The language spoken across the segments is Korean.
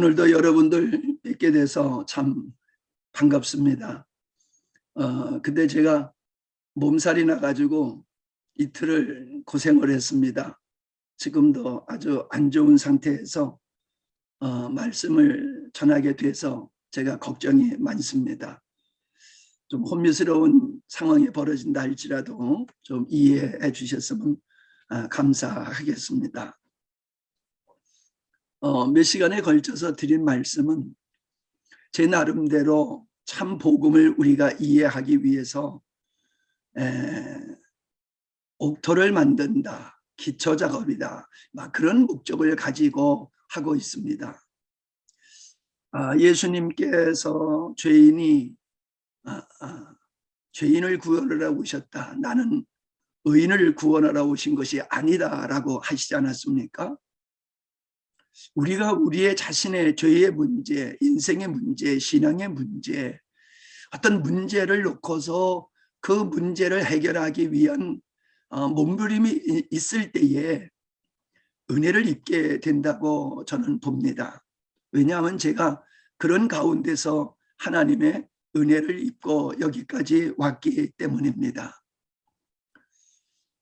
오늘도 여러분들 뵙게 돼서 참 반갑습니다. 근데 제가 몸살이 나가지고 이틀을 고생을 했습니다. 지금도 아주 안 좋은 상태에서 말씀을 전하게 돼서 제가 걱정이 많습니다. 좀 혼미스러운 상황이 벌어진다 할지라도 좀 이해해 주셨으면 감사하겠습니다. 몇 시간에 걸쳐서 드린 말씀은 제 나름대로 참 복음을 우리가 이해하기 위해서 옥토를 만든다, 기초작업이다, 그런 목적을 가지고 하고 있습니다. 예수님께서 죄인을 구원하러 오셨다, 나는 의인을 구원하러 오신 것이 아니다라고 하시지 않았습니까? 우리가 우리의 자신의 죄의 문제, 인생의 문제, 신앙의 문제, 어떤 문제를 놓고서 그 문제를 해결하기 위한 몸부림이 있을 때에 은혜를 입게 된다고 저는 봅니다. 왜냐하면 제가 그런 가운데서 하나님의 은혜를 입고 여기까지 왔기 때문입니다.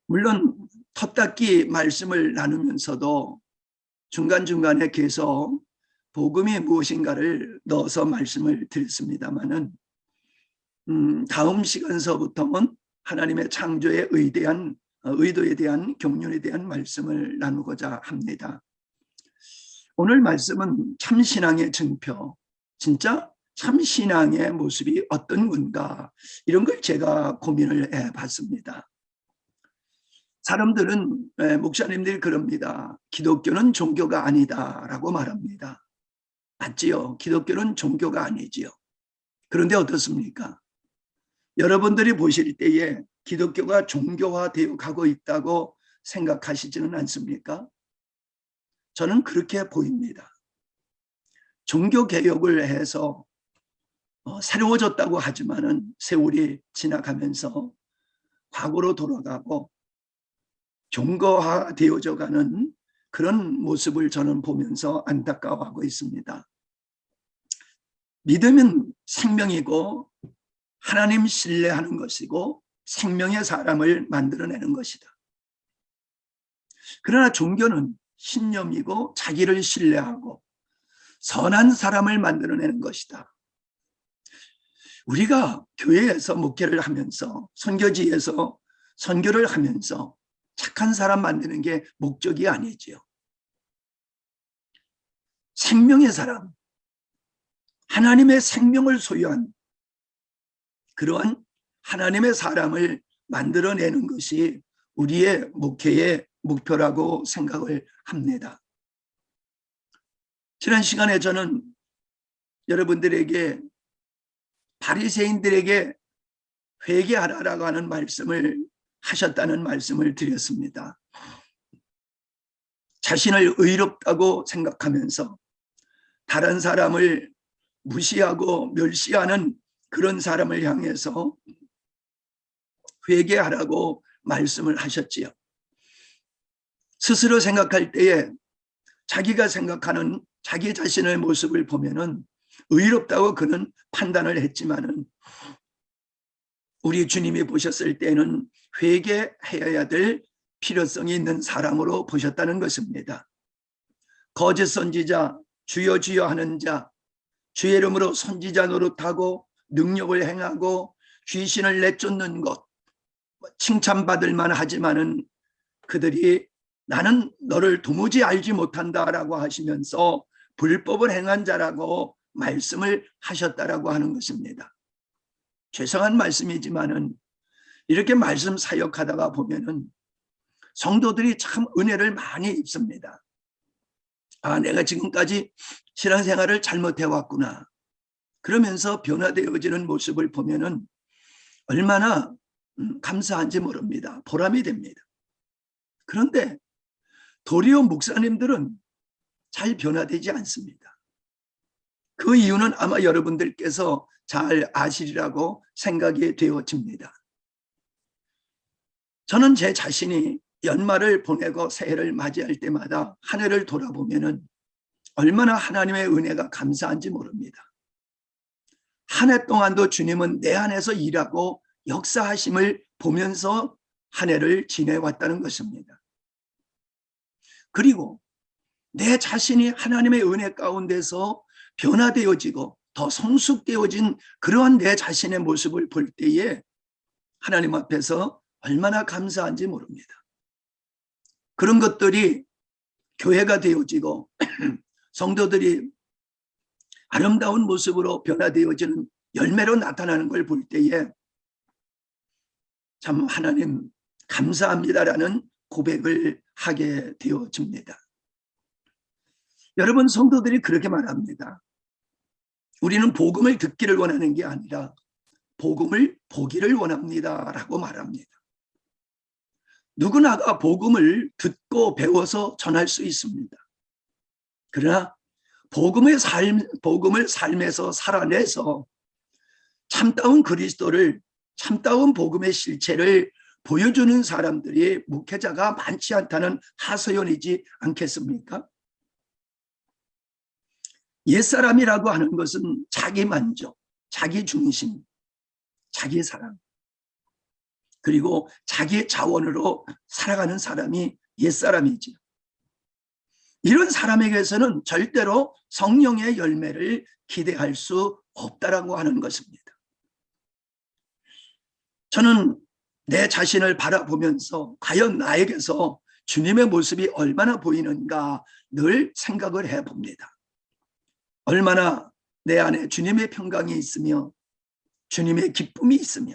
물론 텄닦기 말씀을 나누면서도 중간중간에 계속 복음이 무엇인가를 넣어서 말씀을 드렸습니다마는 다음 시간서부터는 하나님의 창조의 의도에 대한 경륜에 대한 말씀을 나누고자 합니다. 오늘 말씀은 참신앙의 증표, 진짜 참신앙의 모습이 어떤 건가, 이런 걸 제가 고민을 해봤습니다. 사람들은, 목사님들이 그럽니다. 기독교는 종교가 아니다라고 말합니다. 맞지요? 기독교는 종교가 아니지요. 그런데 어떻습니까? 여러분들이 보실 때에 기독교가 종교화되어 가고 있다고 생각하시지는 않습니까? 저는 그렇게 보입니다. 종교개혁을 해서 새로워졌다고 하지만은 세월이 지나가면서 과거로 돌아가고 종교화되어져 가는 그런 모습을 저는 보면서 안타까워하고 있습니다. 믿음은 생명이고 하나님 신뢰하는 것이고 생명의 사람을 만들어내는 것이다. 그러나 종교는 신념이고 자기를 신뢰하고 선한 사람을 만들어내는 것이다. 우리가 교회에서 목회를 하면서 선교지에서 선교를 하면서 착한 사람 만드는 게 목적이 아니지요. 생명의 사람, 하나님의 생명을 소유한 그러한 하나님의 사람을 만들어내는 것이 우리의 목회의 목표라고 생각을 합니다. 지난 시간에 저는 여러분들에게 바리새인들에게 회개하라라고 하는 말씀을 하셨다는 말씀을 드렸습니다. 자신을 의롭다고 생각하면서 다른 사람을 무시하고 멸시하는 그런 사람을 향해서 회개하라고 말씀을 하셨지요. 스스로 생각할 때에 자기가 생각하는 자기 자신의 모습을 보면은 의롭다고 그는 판단을 했지만은 우리 주님이 보셨을 때는 회개해야 될 필요성이 있는 사람으로 보셨다는 것입니다. 거짓 선지자, 주여 주여 하는 자, 주의 이름으로 선지자 노릇하고 능력을 행하고 귀신을 내쫓는 것, 칭찬받을 만하지만은 그들이 나는 너를 도무지 알지 못한다라고 하시면서 불법을 행한 자라고 말씀을 하셨다라고 하는 것입니다. 죄송한 말씀이지만은 이렇게 말씀 사역하다가 보면은 성도들이 참 은혜를 많이 입습니다. 내가 지금까지 신앙생활을 잘못해왔구나. 그러면서 변화되어지는 모습을 보면은 얼마나 감사한지 모릅니다. 보람이 됩니다. 그런데 도리어 목사님들은 잘 변화되지 않습니다. 그 이유는 아마 여러분들께서 잘 아시리라고 생각이 되어집니다. 저는 제 자신이 연말을 보내고 새해를 맞이할 때마다 한 해를 돌아보면은 얼마나 하나님의 은혜가 감사한지 모릅니다. 한 해 동안도 주님은 내 안에서 일하고 역사하심을 보면서 한 해를 지내왔다는 것입니다. 그리고 내 자신이 하나님의 은혜 가운데서 변화되어지고 더 성숙되어진 그러한 내 자신의 모습을 볼 때에 하나님 앞에서 얼마나 감사한지 모릅니다. 그런 것들이 교회가 되어지고 성도들이 아름다운 모습으로 변화되어지는 열매로 나타나는 걸 볼 때에 참 하나님 감사합니다라는 고백을 하게 되어집니다. 여러분, 성도들이 그렇게 말합니다. 우리는 복음을 듣기를 원하는 게 아니라 복음을 보기를 원합니다 라고 말합니다. 누구나가 복음을 듣고 배워서 전할 수 있습니다. 그러나 복음을 삶에서 살아내서 참다운 그리스도를, 참다운 복음의 실체를 보여주는 사람들이 목회자가 많지 않다는 하소연이지 않겠습니까? 옛사람이라고 하는 것은 자기 만족, 자기 중심, 자기 사랑, 그리고 자기 자원으로 살아가는 사람이 옛사람이죠. 이런 사람에게서는 절대로 성령의 열매를 기대할 수 없다라고 하는 것입니다. 저는 내 자신을 바라보면서 과연 나에게서 주님의 모습이 얼마나 보이는가 늘 생각을 해봅니다. 얼마나 내 안에 주님의 평강이 있으며 주님의 기쁨이 있으며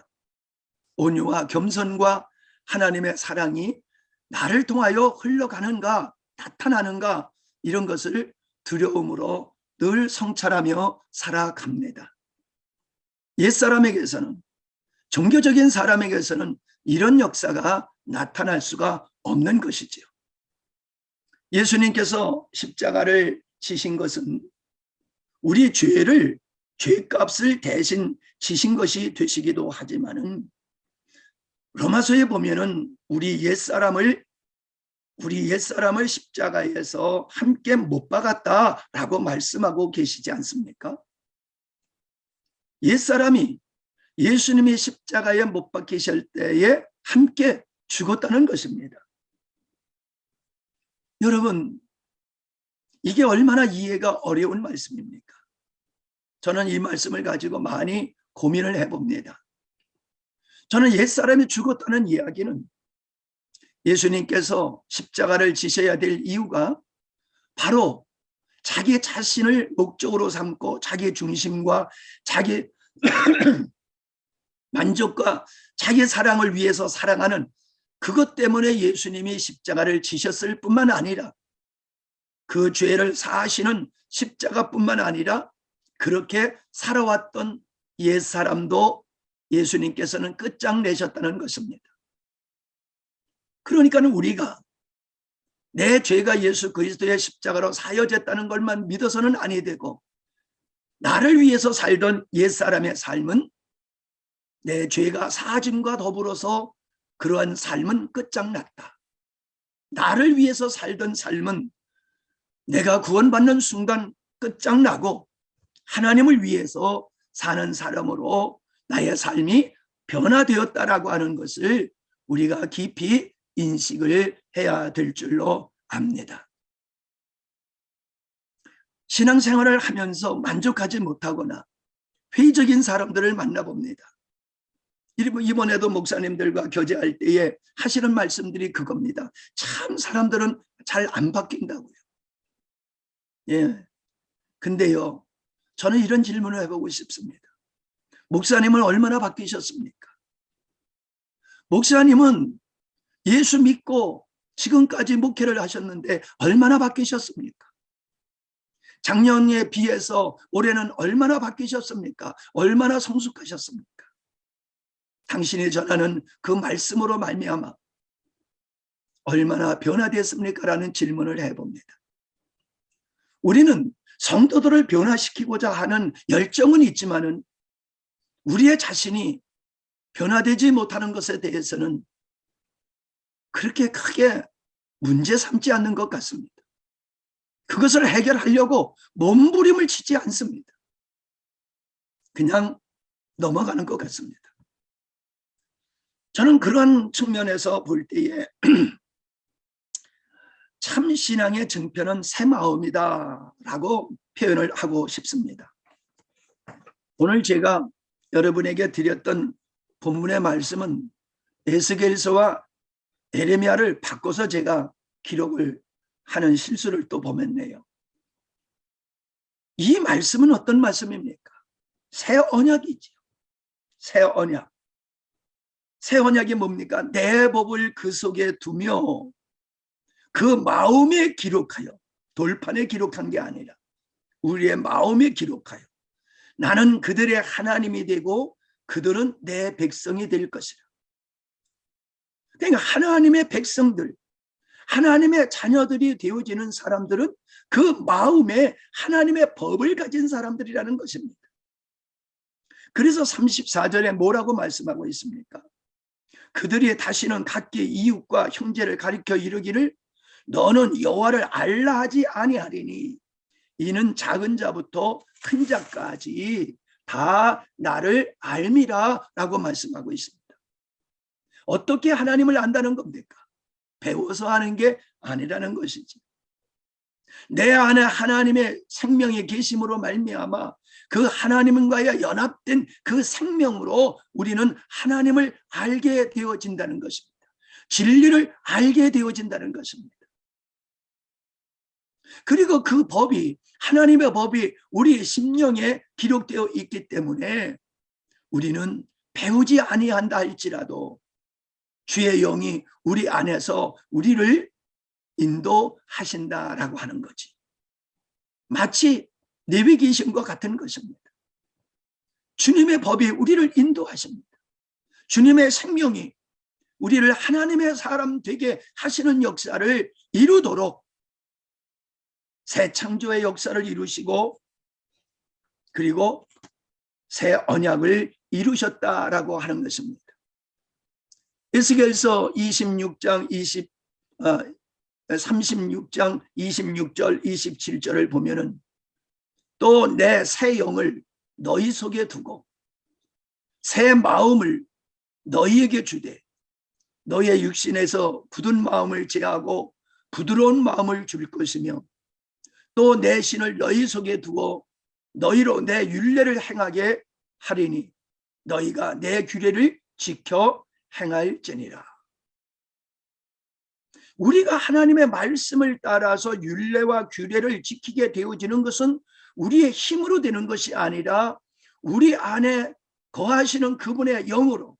온유와 겸손과 하나님의 사랑이 나를 통하여 흘러가는가, 나타나는가, 이런 것을 두려움으로 늘 성찰하며 살아갑니다. 옛사람에게서는, 종교적인 사람에게서는 이런 역사가 나타날 수가 없는 것이지요. 예수님께서 십자가를 지신 것은 우리 죄값을 대신 지신 것이 되시기도 하지만은 로마서에 보면은 우리 옛사람을 십자가에서 함께 못 박았다라고 말씀하고 계시지 않습니까? 옛사람이 예수님이 십자가에 못 박히실 때에 함께 죽었다는 것입니다. 여러분, 이게 얼마나 이해가 어려운 말씀입니까? 저는 이 말씀을 가지고 많이 고민을 해봅니다. 저는 옛사람이 죽었다는 이야기는 예수님께서 십자가를 지셔야 될 이유가 바로 자기 자신을 목적으로 삼고 자기 중심과 자기 만족과 자기 사랑을 위해서 사랑하는 그것 때문에 예수님이 십자가를 지셨을 뿐만 아니라 그 죄를 사하시는 십자가뿐만 아니라 그렇게 살아왔던 옛사람도 예수님께서는 끝장내셨다는 것입니다. 그러니까 우리가 내 죄가 예수 그리스도의 십자가로 사여졌다는 것만 믿어서는 아니 되고 나를 위해서 살던 옛사람의 삶은 내 죄가 사짐과 더불어서 그러한 삶은 끝장났다. 나를 위해서 살던 삶은 내가 구원받는 순간 끝장나고 하나님을 위해서 사는 사람으로 나의 삶이 변화되었다라고 하는 것을 우리가 깊이 인식을 해야 될 줄로 압니다. 신앙생활을 하면서 만족하지 못하거나 회의적인 사람들을 만나봅니다. 이번에도 목사님들과 교제할 때에 하시는 말씀들이 그겁니다. 참 사람들은 잘 안 바뀐다고요. 예. 근데요, 저는 이런 질문을 해보고 싶습니다. 목사님은 얼마나 바뀌셨습니까? 목사님은 예수 믿고 지금까지 목회를 하셨는데 얼마나 바뀌셨습니까? 작년에 비해서 올해는 얼마나 바뀌셨습니까? 얼마나 성숙하셨습니까? 당신이 전하는 그 말씀으로 말미암아 얼마나 변화됐습니까? 라는 질문을 해봅니다. 우리는 성도들을 변화시키고자 하는 열정은 있지만은 우리의 자신이 변화되지 못하는 것에 대해서는 그렇게 크게 문제 삼지 않는 것 같습니다. 그것을 해결하려고 몸부림을 치지 않습니다. 그냥 넘어가는 것 같습니다. 저는 그런 측면에서 볼 때에 참 신앙의 정표는 새 마음이다 라고 표현을 하고 싶습니다. 오늘 제가 여러분에게 드렸던 본문의 말씀은 에스겔서와 에레미야를 바꿔서 제가 기록을 하는 실수를 또 범했네요. 이 말씀은 어떤 말씀입니까? 새 언약이죠. 새 언약. 새 언약이 뭡니까? 내 법을 그 속에 두며 그 마음에 기록하여, 돌판에 기록한 게 아니라 우리의 마음에 기록하여 나는 그들의 하나님이 되고 그들은 내 백성이 될 것이라. 그러니까 하나님의 백성들, 하나님의 자녀들이 되어지는 사람들은 그 마음에 하나님의 법을 가진 사람들이라는 것입니다. 그래서 34절에 뭐라고 말씀하고 있습니까? 그들이 다시는 각기 이웃과 형제를 가리켜 이르기를 너는 여호와를 알라 하지 아니하리니 이는 작은 자부터 큰 자까지 다 나를 알미라 라고 말씀하고 있습니다. 어떻게 하나님을 안다는 겁니까? 배워서 하는 게 아니라는 것이지. 내 안에 하나님의 생명이 계심으로 말미암아 그 하나님과의 연합된 그 생명으로 우리는 하나님을 알게 되어진다는 것입니다. 진리를 알게 되어진다는 것입니다. 그리고 그 법이, 하나님의 법이 우리 심령에 기록되어 있기 때문에 우리는 배우지 아니한다 할지라도 주의 영이 우리 안에서 우리를 인도하신다라고 하는 거지. 마치 내비게이션과 같은 것입니다. 주님의 법이 우리를 인도하십니다. 주님의 생명이 우리를 하나님의 사람 되게 하시는 역사를 이루도록 새 창조의 역사를 이루시고 그리고 새 언약을 이루셨다라고 하는 것입니다. 에스겔서 36장 36장 26절 27절을 보면은 또 내 새 영을 너희 속에 두고 새 마음을 너희에게 주되 너희의 육신에서 굳은 마음을 제하고 부드러운 마음을 줄 것이며 또 내 신을 너희 속에 두어 너희로 내 율례를 행하게 하리니 너희가 내 규례를 지켜 행할지니라. 우리가 하나님의 말씀을 따라서 율례와 규례를 지키게 되어지는 것은 우리의 힘으로 되는 것이 아니라 우리 안에 거하시는 그분의 영으로,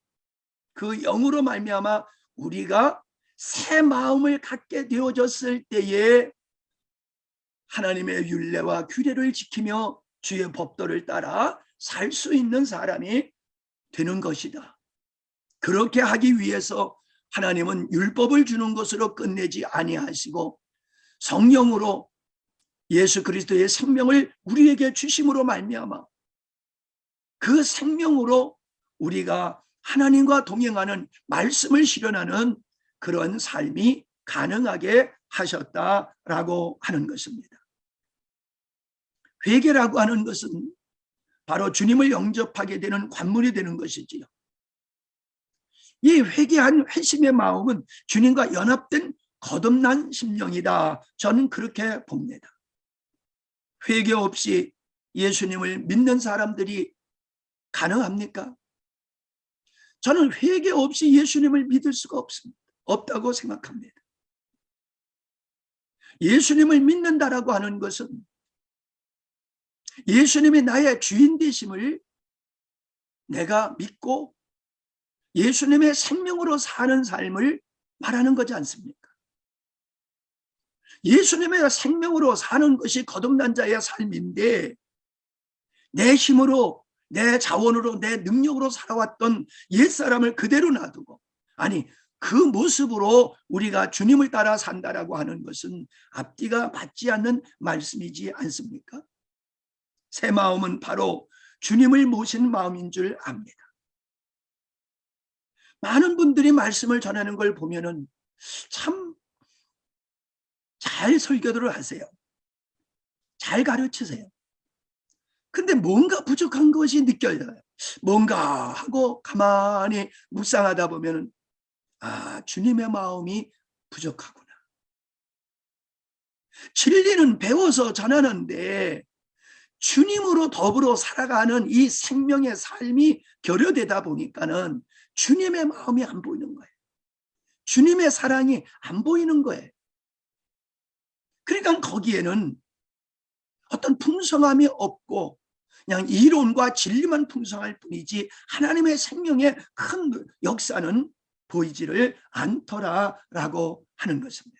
그 영으로 말미암아 우리가 새 마음을 갖게 되어졌을 때에 하나님의 율례와 규례를 지키며 주의 법도를 따라 살 수 있는 사람이 되는 것이다. 그렇게 하기 위해서 하나님은 율법을 주는 것으로 끝내지 아니하시고 성령으로 예수 그리스도의 생명을 우리에게 주심으로 말미암아 그 생명으로 우리가 하나님과 동행하는 말씀을 실현하는 그런 삶이 가능하게 하셨다라고 하는 것입니다. 회개라고 하는 것은 바로 주님을 영접하게 되는 관문이 되는 것이지요. 이 회개한 회심의 마음은 주님과 연합된 거듭난 심령이다. 저는 그렇게 봅니다. 회개 없이 예수님을 믿는 사람들이 가능합니까? 저는 회개 없이 예수님을 믿을 수가 없습니다. 없다고 생각합니다. 예수님을 믿는다라고 하는 것은 예수님이 나의 주인 되심을 내가 믿고 예수님의 생명으로 사는 삶을 말하는 거지 않습니까? 예수님의 생명으로 사는 것이 거듭난 자의 삶인데 내 힘으로, 내 자원으로, 내 능력으로 살아왔던 옛사람을 그대로 놔두고, 아니 그 모습으로 우리가 주님을 따라 산다라고 하는 것은 앞뒤가 맞지 않는 말씀이지 않습니까? 새 마음은 바로 주님을 모신 마음인 줄 압니다. 많은 분들이 말씀을 전하는 걸 보면은 참 잘 설교들을 하세요. 잘 가르치세요. 근데 뭔가 부족한 것이 느껴져요. 뭔가 하고 가만히 묵상하다 보면은 주님의 마음이 부족하구나. 진리는 배워서 전하는데 주님으로 더불어 살아가는 이 생명의 삶이 결여되다 보니까는 주님의 마음이 안 보이는 거예요. 주님의 사랑이 안 보이는 거예요. 그러니까 거기에는 어떤 풍성함이 없고 그냥 이론과 진리만 풍성할 뿐이지 하나님의 생명의 큰 역사는 보이지를 않더라라고 하는 것입니다.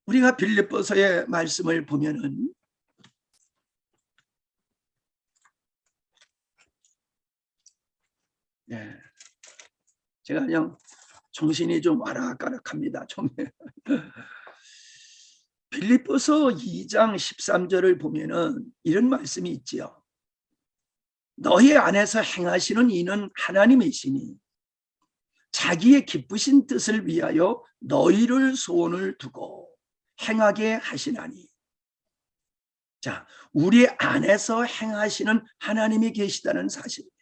우리가 빌립보서의 말씀을 보면은 제가 그냥 정신이 좀 와락가락합니다. 좀 빌립보서 2장 13절을 보면은 이런 말씀이 있지요. 너희 안에서 행하시는 이는 하나님이시니 자기의 기쁘신 뜻을 위하여 너희를 소원을 두고 행하게 하시나니. 자, 우리 안에서 행하시는 하나님이 계시다는 사실입니다.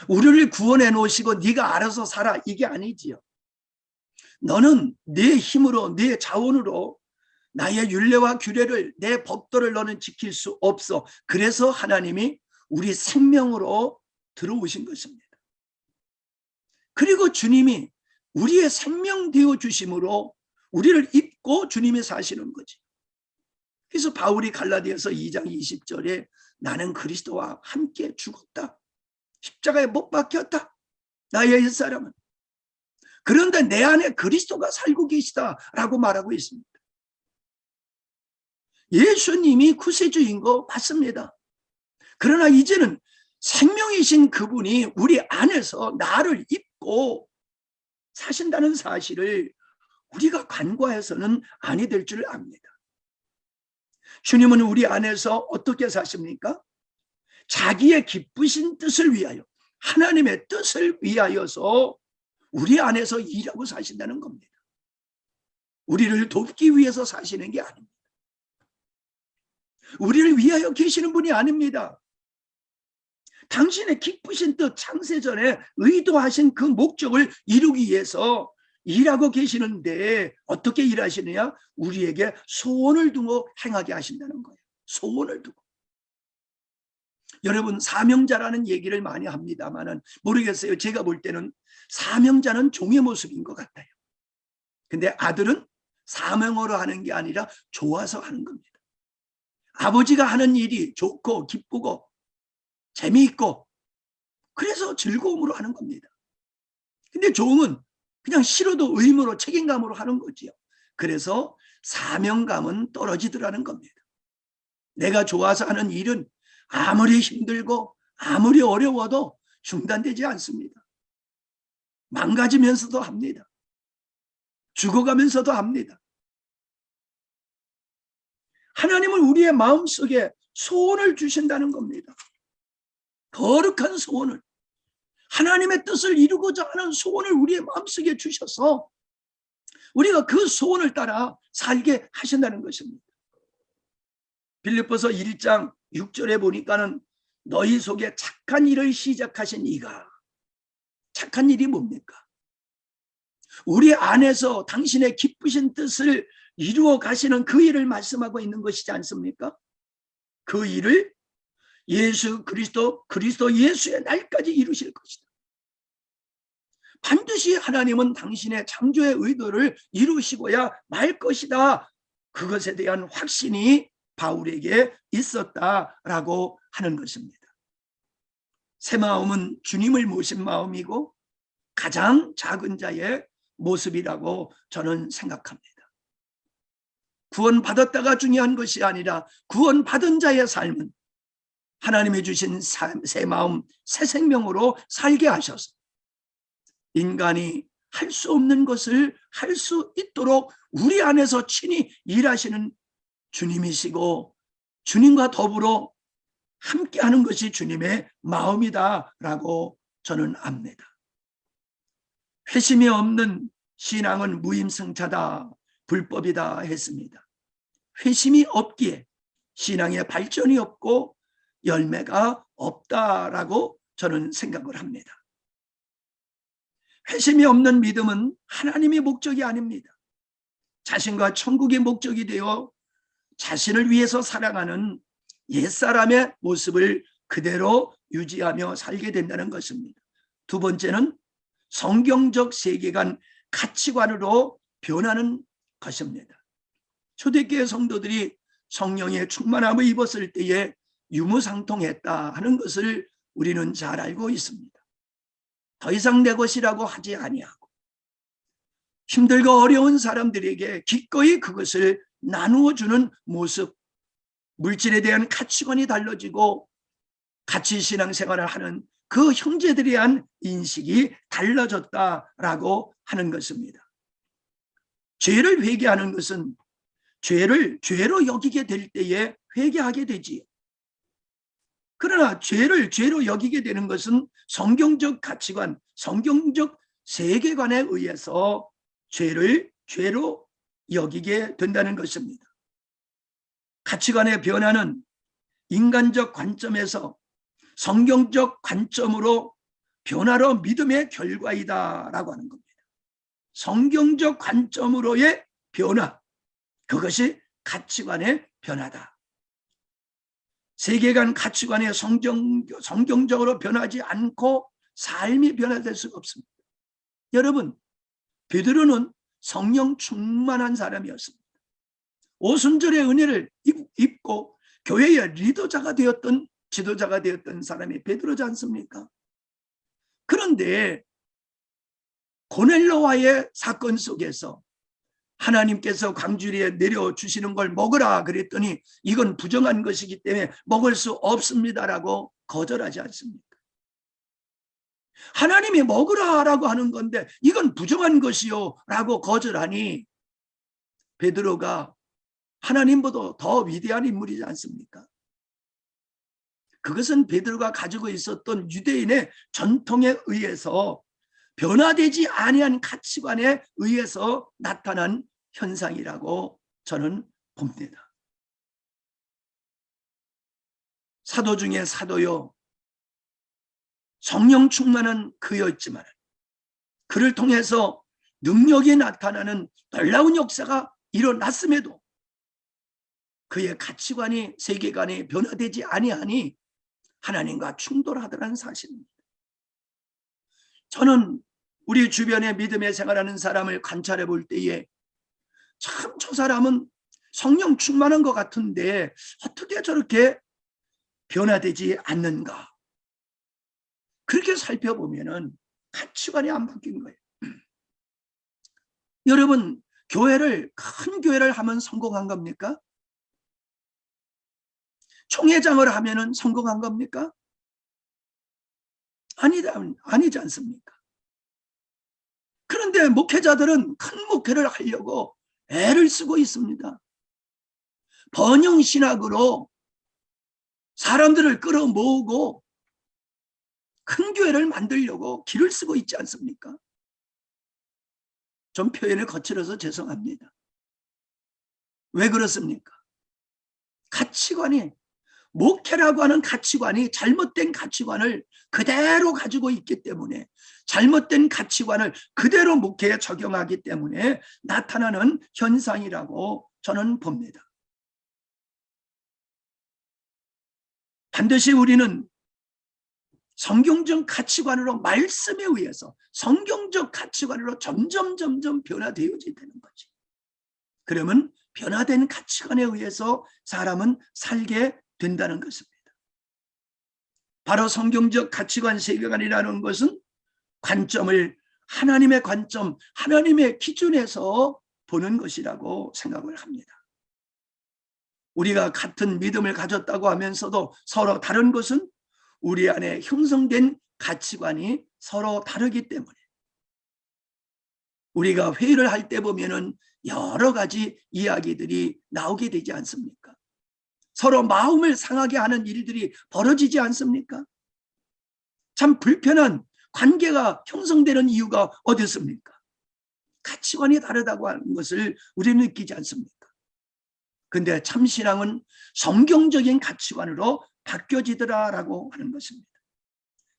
우리를 구원해 놓으시고 네가 알아서 살아 이게 아니지요. 너는 네 힘으로 네 자원으로 나의 율례와 규례를 내 법도를 너는 지킬 수 없어. 그래서 하나님이 우리 생명으로 들어오신 것입니다. 그리고 주님이 우리의 생명 되어 주심으로 우리를 입고 주님이 사시는 거지. 그래서 바울이 갈라디아서 2장 20절에 나는 그리스도와 함께 죽었다. 십자가에 못 박혔다. 나의 옛사람은. 그런데 내 안에 그리스도가 살고 계시다라고 말하고 있습니다. 예수님이 구세주인 거 맞습니다. 그러나 이제는 생명이신 그분이 우리 안에서 나를 입고 사신다는 사실을 우리가 간과해서는 아니 될 줄 압니다. 주님은 우리 안에서 어떻게 사십니까? 자기의 기쁘신 뜻을 위하여, 하나님의 뜻을 위하여서 우리 안에서 일하고 사신다는 겁니다. 우리를 돕기 위해서 사시는 게 아닙니다. 우리를 위하여 계시는 분이 아닙니다. 당신의 기쁘신 뜻, 창세전에 의도하신 그 목적을 이루기 위해서 일하고 계시는데 어떻게 일하시느냐? 우리에게 소원을 두고 행하게 하신다는 거예요. 소원을 두고. 여러분, 사명자라는 얘기를 많이 합니다만은 모르겠어요. 제가 볼 때는 사명자는 종의 모습인 것 같아요. 근데 아들은 사명으로 하는 게 아니라 좋아서 하는 겁니다. 아버지가 하는 일이 좋고 기쁘고 재미있고 그래서 즐거움으로 하는 겁니다. 근데 종은 그냥 싫어도 의무로 책임감으로 하는 거지요. 그래서 사명감은 떨어지더라는 겁니다. 내가 좋아서 하는 일은 아무리 힘들고 아무리 어려워도 중단되지 않습니다. 망가지면서도 합니다. 죽어가면서도 합니다. 하나님은 우리의 마음속에 소원을 주신다는 겁니다. 거룩한 소원을, 하나님의 뜻을 이루고자 하는 소원을 우리의 마음속에 주셔서 우리가 그 소원을 따라 살게 하신다는 것입니다. 빌립보서 1장 6절에 보니까는 너희 속에 착한 일을 시작하신 이가, 착한 일이 뭡니까? 우리 안에서 당신의 기쁘신 뜻을 이루어 가시는 그 일을 말씀하고 있는 것이지 않습니까? 그 일을 예수 그리스도 예수의 날까지 이루실 것이다. 반드시 하나님은 당신의 창조의 의도를 이루시고야 말 것이다. 그것에 대한 확신이 바울에게 있었다라고 하는 것입니다. 새 마음은 주님을 모신 마음이고 가장 작은 자의 모습이라고 저는 생각합니다. 구원받았다가 중요한 것이 아니라 구원받은 자의 삶은 하나님이 주신 새 마음, 새 생명으로 살게 하셔서 인간이 할 수 없는 것을 할 수 있도록 우리 안에서 친히 일하시는 주님이시고 주님과 더불어 함께하는 것이 주님의 마음이다라고 저는 압니다. 회심이 없는 신앙은 무임승차다. 불법이다 했습니다. 회심이 없기에 신앙의 발전이 없고 열매가 없다라고 저는 생각을 합니다. 회심이 없는 믿음은 하나님의 목적이 아닙니다. 자신과 천국의 목적이 되어 자신을 위해서 살아가는 옛사람의 모습을 그대로 유지하며 살게 된다는 것입니다. 두 번째는 성경적 세계관, 가치관으로 변하는 것입니다. 초대교회 성도들이 성령의 충만함을 입었을 때에 유무상통했다 하는 것을 우리는 잘 알고 있습니다. 더 이상 내 것이라고 하지 아니하고 힘들고 어려운 사람들에게 기꺼이 그것을 나누어 주는 모습, 물질에 대한 가치관이 달라지고 같이 신앙생활을 하는 그 형제들에 대한 인식이 달라졌다라고 하는 것입니다. 죄를 회개하는 것은 죄를 죄로 여기게 될 때에 회개하게 되지요. 그러나 죄를 죄로 여기게 되는 것은 성경적 가치관, 성경적 세계관에 의해서 죄를 죄로 여기게 된다는 것입니다. 가치관의 변화는 인간적 관점에서 성경적 관점으로 변화로 믿음의 결과이다라고 하는 겁니다. 성경적 관점으로의 변화, 그것이 가치관의 변화다. 세계관 가치관의 성경적으로 변하지 않고 삶이 변화될 수가 없습니다. 여러분, 베드로는 성령 충만한 사람이었습니다. 오순절의 은혜를 입고 교회의 리더자가 되었던, 지도자가 되었던 사람이 베드로지 않습니까? 그런데 고넬료와의 사건 속에서 하나님께서 광주리에 내려주시는 걸 먹으라 그랬더니 이건 부정한 것이기 때문에 먹을 수 없습니다라고 거절하지 않습니까? 하나님이 먹으라라고 하는 건데 이건 부정한 것이요 라고 거절하니 베드로가 하나님보다 더 위대한 인물이지 않습니까? 그것은 베드로가 가지고 있었던 유대인의 전통에 의해서 변화되지 아니한 가치관에 의해서 나타난 현상이라고 저는 봅니다. 사도 중에 사도요, 성령 충만한 그였지만 그를 통해서 능력이 나타나는 놀라운 역사가 일어났음에도 그의 가치관이, 세계관이 변화되지 아니하니 하나님과 충돌하더라는 사실입니다. 저는 우리 주변에 믿음의 생활하는 사람을 관찰해 볼 때에 참 저 사람은 성령 충만한 것 같은데 어떻게 저렇게 변화되지 않는가? 그렇게 살펴보면은 가치관이 안 바뀐 거예요. 여러분, 큰 교회를 하면 성공한 겁니까? 총회장을 하면은 성공한 겁니까? 아니지 않습니까? 그런데 목회자들은 큰 목회를 하려고 애를 쓰고 있습니다. 번영신학으로 사람들을 끌어모으고 큰 교회를 만들려고 길을 쓰고 있지 않습니까? 좀 표현을 거칠어서 죄송합니다. 왜 그렇습니까? 가치관이, 목회라고 하는 가치관이 잘못된 가치관을 그대로 가지고 있기 때문에, 잘못된 가치관을 그대로 목회에 적용하기 때문에 나타나는 현상이라고 저는 봅니다. 반드시 우리는 성경적 가치관으로, 말씀에 의해서 성경적 가치관으로 점점 변화되어지게 되는 거지. 그러면 변화된 가치관에 의해서 사람은 살게 된다는 것입니다. 바로 성경적 가치관, 세계관이라는 것은 관점을 하나님의 관점, 하나님의 기준에서 보는 것이라고 생각을 합니다. 우리가 같은 믿음을 가졌다고 하면서도 서로 다른 것은 우리 안에 형성된 가치관이 서로 다르기 때문에 우리가 회의를 할 때 보면은 여러 가지 이야기들이 나오게 되지 않습니까? 서로 마음을 상하게 하는 일들이 벌어지지 않습니까? 참 불편한 관계가 형성되는 이유가 어디 있습니까? 가치관이 다르다고 하는 것을 우리는 느끼지 않습니까? 근데 참신앙은 성경적인 가치관으로 바뀌어지더라라고 하는 것입니다.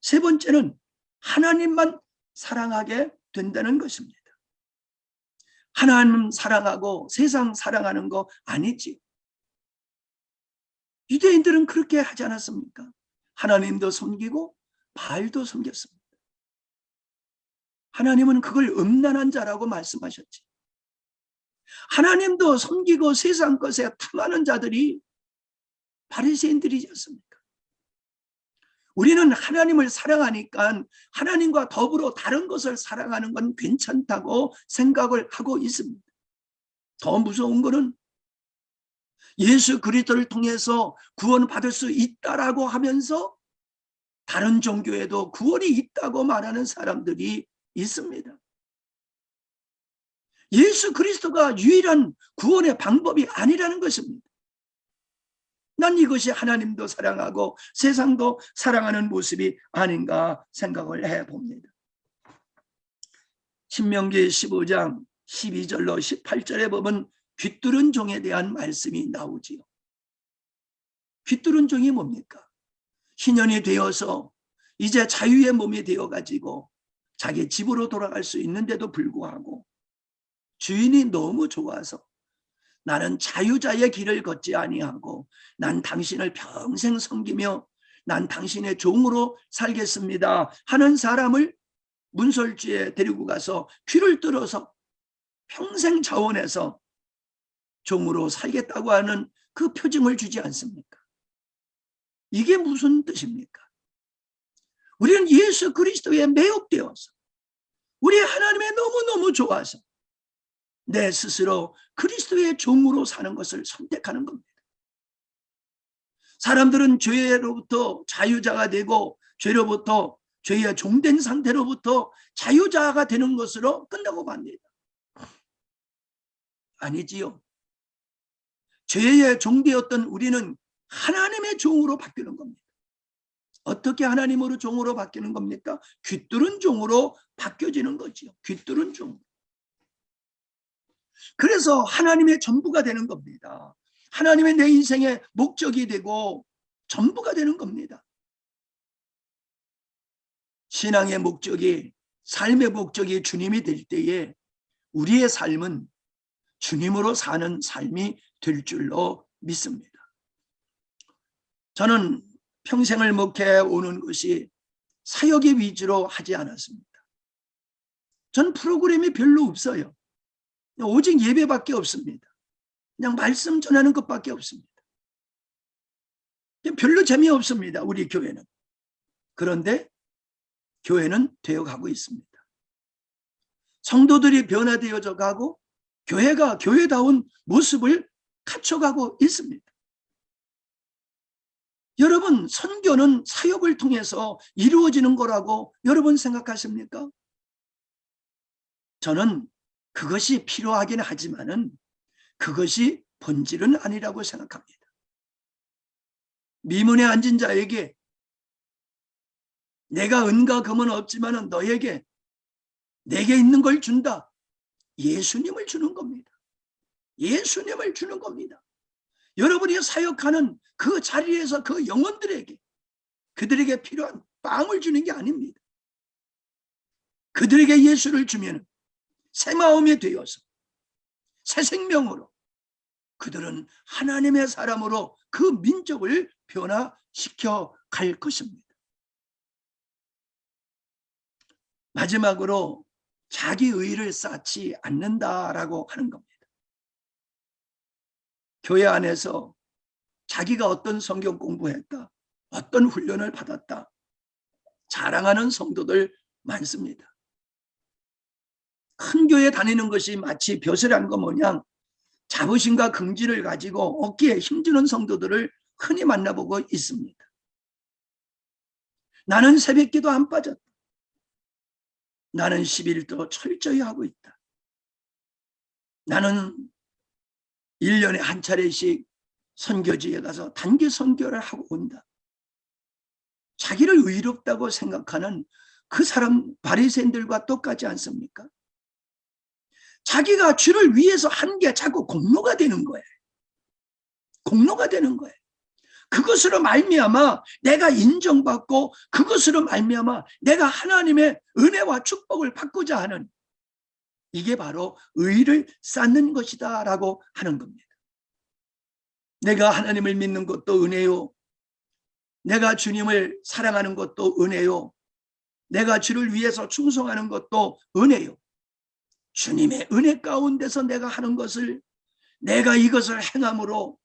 세 번째는 하나님만 사랑하게 된다는 것입니다. 하나님 사랑하고 세상 사랑하는 거 아니지. 유대인들은 그렇게 하지 않았습니까? 하나님도 섬기고 바알도 섬겼습니다. 하나님은 그걸 음란한 자라고 말씀하셨지. 하나님도 섬기고 세상 것에 탐하는 자들이 바리새인들이지 않습니까? 우리는 하나님을 사랑하니까 하나님과 더불어 다른 것을 사랑하는 건 괜찮다고 생각을 하고 있습니다. 더 무서운 것은 예수 그리스도를 통해서 구원받을 수 있다라고 하면서 다른 종교에도 구원이 있다고 말하는 사람들이 있습니다. 예수 그리스도가 유일한 구원의 방법이 아니라는 것입니다. 난 이것이 하나님도 사랑하고 세상도 사랑하는 모습이 아닌가 생각을 해봅니다. 신명기 15장 12절로 18절에 보면 귀뚫은 종에 대한 말씀이 나오지요. 귀뚫은 종이 뭡니까? 희년이 되어서 이제 자유의 몸이 되어가지고 자기 집으로 돌아갈 수 있는데도 불구하고 주인이 너무 좋아서 나는 자유자의 길을 걷지 아니하고 난 당신을 평생 섬기며 난 당신의 종으로 살겠습니다 하는 사람을 문설주에 데리고 가서 귀를 뚫어서 평생 자원해서 종으로 살겠다고 하는 그 표징을 주지 않습니까? 이게 무슨 뜻입니까? 우리는 예수 그리스도에 매혹되어서 우리 하나님의 너무너무 좋아서 내 스스로 그리스도의 종으로 사는 것을 선택하는 겁니다. 사람들은 죄로부터 자유자가 되고 죄로부터 죄의 종된 상태로부터 자유자가 되는 것으로 끝나고 맙니다. 아니지요. 죄의 종되었던 우리는 하나님의 종으로 바뀌는 겁니다. 어떻게 하나님으로 종으로 바뀌는 겁니까? 귀뚫은 종으로 바뀌어지는 거지요. 귀뚫은 종. 그래서 하나님의 전부가 되는 겁니다. 하나님의 내 인생의 목적이 되고 전부가 되는 겁니다. 신앙의 목적이, 삶의 목적이 주님이 될 때에 우리의 삶은 주님으로 사는 삶이 될 줄로 믿습니다. 저는 평생을 목회해 오는 것이 사역의 위주로 하지 않았습니다. 전 프로그램이 별로 없어요. 오직 예배밖에 없습니다. 그냥 말씀 전하는 것밖에 없습니다. 별로 재미없습니다. 우리 교회는. 그런데 교회는 되어가고 있습니다. 성도들이 변화되어져 가고 교회가 교회다운 모습을 갖춰가고 있습니다. 여러분, 선교는 사역을 통해서 이루어지는 거라고 여러분 생각하십니까? 저는 그것이 필요하긴 하지만은 그것이 본질은 아니라고 생각합니다. 미문에 앉은 자에게 내가 은과 금은 없지만은 너에게 내게 있는 걸 준다. 예수님을 주는 겁니다. 예수님을 주는 겁니다. 여러분이 사역하는 그 자리에서 그 영혼들에게 그들에게 필요한 빵을 주는 게 아닙니다. 그들에게 예수를 주면 새 마음이 되어서 새 생명으로 그들은 하나님의 사람으로 그 민족을 변화시켜 갈 것입니다. 마지막으로 자기 의를 쌓지 않는다라고 하는 겁니다. 교회 안에서 자기가 어떤 성경 공부했다, 어떤 훈련을 받았다 자랑하는 성도들 많습니다. 큰 교회 다니는 것이 마치 벼슬한 것 모양 자부심과 긍지를 가지고 어깨에 힘주는 성도들을 흔히 만나보고 있습니다. 나는 새벽기도 안 빠졌다. 나는 11도 철저히 하고 있다. 나는 1년에 한 차례씩 선교지에 가서 단기 선교를 하고 온다. 자기를 의롭다고 생각하는 그 사람 바리새인들과 똑같지 않습니까? 자기가 주를 위해서 한 게 자꾸 공로가 되는 거예요. 공로가 되는 거예요. 그것으로 말미암아 내가 인정받고 그것으로 말미암아 내가 하나님의 은혜와 축복을 받고자 하는, 이게 바로 의를 쌓는 것이다 라고 하는 겁니다. 내가 하나님을 믿는 것도 은혜요, 내가 주님을 사랑하는 것도 은혜요, 내가 주를 위해서 충성하는 것도 은혜요. 주님의 은혜 가운데서 내가 하는 것을, 내가 이것을 행함으로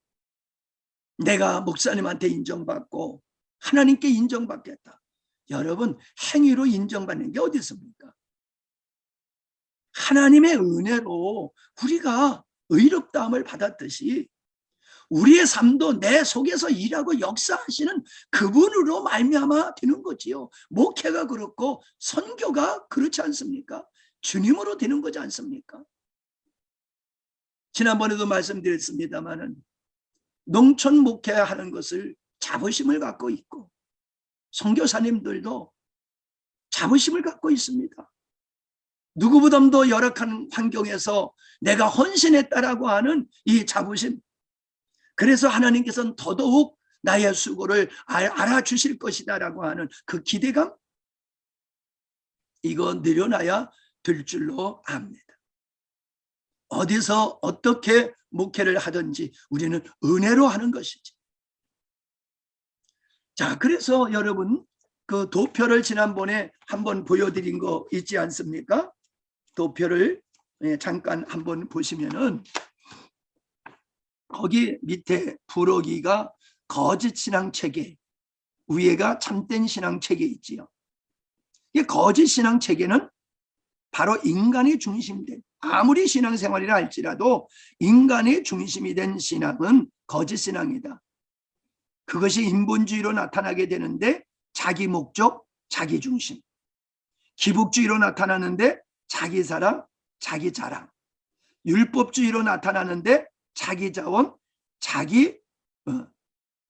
내가 목사님한테 인정받고 하나님께 인정받겠다. 여러분, 행위로 인정받는 게 어디 있습니까? 하나님의 은혜로 우리가 의롭다함을 받았듯이 우리의 삶도 내 속에서 일하고 역사하시는 그분으로 말미암아 되는 거지요. 목회가 그렇고 선교가 그렇지 않습니까? 주님으로 되는 거지 않습니까? 지난번에도 말씀드렸습니다마는 농촌 목회하는 것을 자부심을 갖고 있고 선교사님들도 자부심을 갖고 있습니다. 누구보다도 열악한 환경에서 내가 헌신했다라고 하는 이 자부심, 그래서 하나님께서는 더더욱 나의 수고를 알아주실 것이다라고 하는 그 기대감, 이거 늘어나야 될 줄로 압니다. 어디서 어떻게 목회를 하든지 우리는 은혜로 하는 것이지. 자, 그래서 여러분 그 도표를 지난번에 한번 보여드린 거 있지 않습니까? 도표를 잠깐 한번 보시면은 거기 밑에 부러기가 거짓 신앙 체계, 위에가 참된 신앙 체계 있지요. 이 거짓 신앙 체계는 바로 인간이 중심된, 아무리 신앙생활이라 할지라도 인간이 중심이 된 신앙은 거짓 신앙이다. 그것이 인본주의로 나타나게 되는데 자기 목적, 자기 중심. 기복주의로 나타나는데 자기 사랑, 자기 자랑. 율법주의로 나타나는데 자기 자원, 자기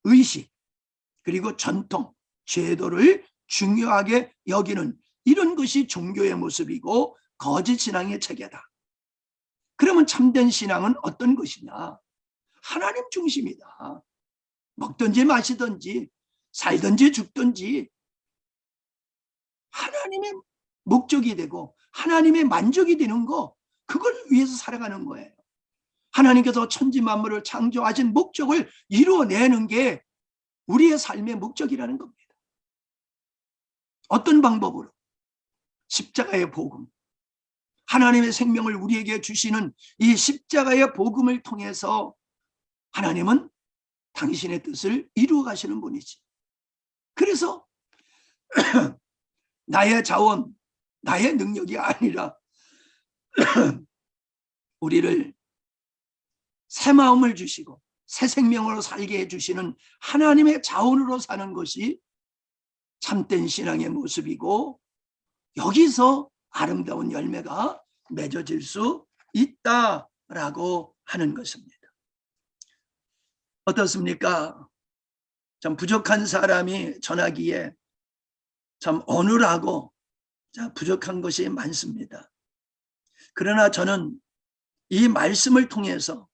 의식, 그리고 전통, 제도를 중요하게 여기는 이런 것이 종교의 모습이고 거짓 신앙의 체계다. 그러면 참된 신앙은 어떤 것이냐? 하나님 중심이다. 먹든지 마시든지 살든지 죽든지 하나님의 목적이 되고 하나님의 만족이 되는 거, 그걸 위해서 살아가는 거예요. 하나님께서 천지 만물을 창조하신 목적을 이루어내는 게 우리의 삶의 목적이라는 겁니다. 어떤 방법으로? 십자가의 복음, 하나님의 생명을 우리에게 주시는 이 십자가의 복음을 통해서 하나님은 당신의 뜻을 이루어 가시는 분이지. 그래서 나의 자원, 나의 능력이 아니라 우리를 새 마음을 주시고 새 생명으로 살게 해주시는 하나님의 자원으로 사는 것이 참된 신앙의 모습이고, 여기서 아름다운 열매가 맺어질 수 있다라고 하는 것입니다. 어떻습니까? 참 부족한 사람이 전하기에 참 어눌하고 부족한 것이 많습니다. 그러나 저는 이 말씀을 통해서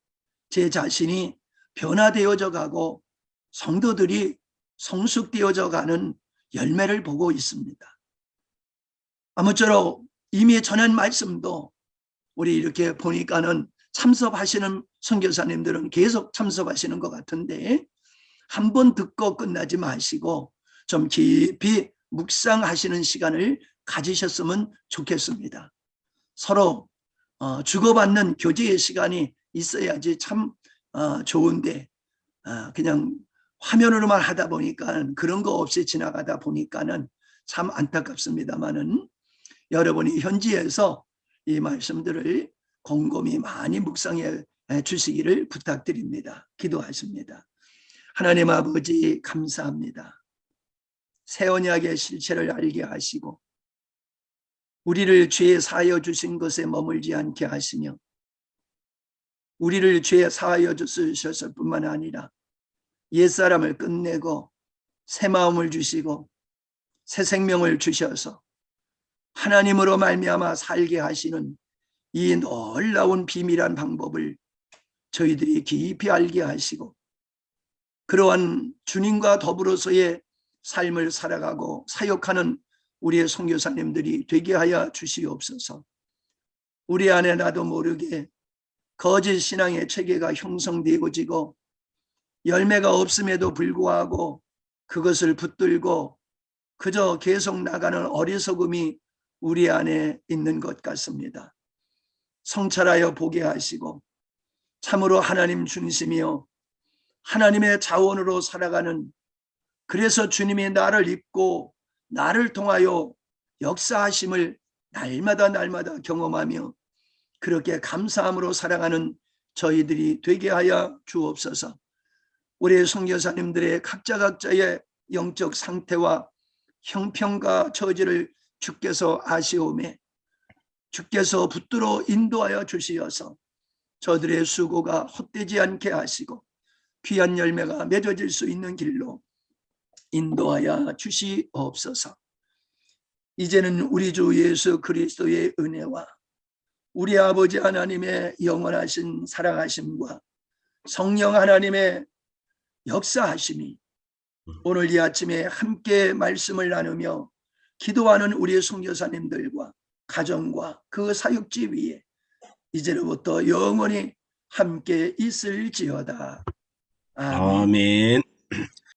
제 자신이 변화되어져 가고 성도들이 성숙되어져 가는 열매를 보고 있습니다. 아무쪼록 이미 전한 말씀도 우리 이렇게 보니까는 참석하시는 선교사님들은 계속 참석하시는 것 같은데, 한번 듣고 끝나지 마시고 좀 깊이 묵상하시는 시간을 가지셨으면 좋겠습니다. 서로 주고받는 교제의 시간이 있어야지 참 좋은데, 그냥 화면으로만 하다 보니까, 그런 거 없이 지나가다 보니까는 참 안타깝습니다만은, 여러분이 현지에서 이 말씀들을 곰곰이 많이 묵상해 주시기를 부탁드립니다. 기도하십니다. 하나님 아버지, 감사합니다. 새 언약의 실체를 알게 하시고 우리를 죄 사하여 주신 것에 머물지 않게 하시며 우리를 죄 사하여 주셨을 뿐만 아니라 옛사람을 끝내고 새 마음을 주시고 새 생명을 주셔서 하나님으로 말미암아 살게 하시는 이 놀라운 비밀한 방법을 저희들이 깊이 알게 하시고 그러한 주님과 더불어서의 삶을 살아가고 사역하는 우리의 선교사님들이 되게 하여 주시옵소서. 우리 안에 나도 모르게 거짓 신앙의 체계가 형성되어지고 열매가 없음에도 불구하고 그것을 붙들고 그저 계속 나가는 어리석음이 우리 안에 있는 것 같습니다. 성찰하여 보게 하시고 참으로 하나님 중심이요 하나님의 자원으로 살아가는, 그래서 주님이 나를 입고 나를 통하여 역사하심을 날마다 경험하며 그렇게 감사함으로 살아가는 저희들이 되게 하여 주옵소서. 우리 선교사님들의 각자의 영적 상태와 형편과 처지를 주께서 아시오매 주께서 붙들어 인도하여 주시어서 저들의 수고가 헛되지 않게 하시고 귀한 열매가 맺어질 수 있는 길로 인도하여 주시옵소서. 이제는 우리 주 예수 그리스도의 은혜와 우리 아버지 하나님의 영원하신 사랑하심과 성령 하나님의 역사하심이 오늘 이 아침에 함께 말씀을 나누며 기도하는 우리 선교사님들과 가정과 그 사역지 위에 이제로부터 영원히 함께 있을지어다. 아멘. 아멘.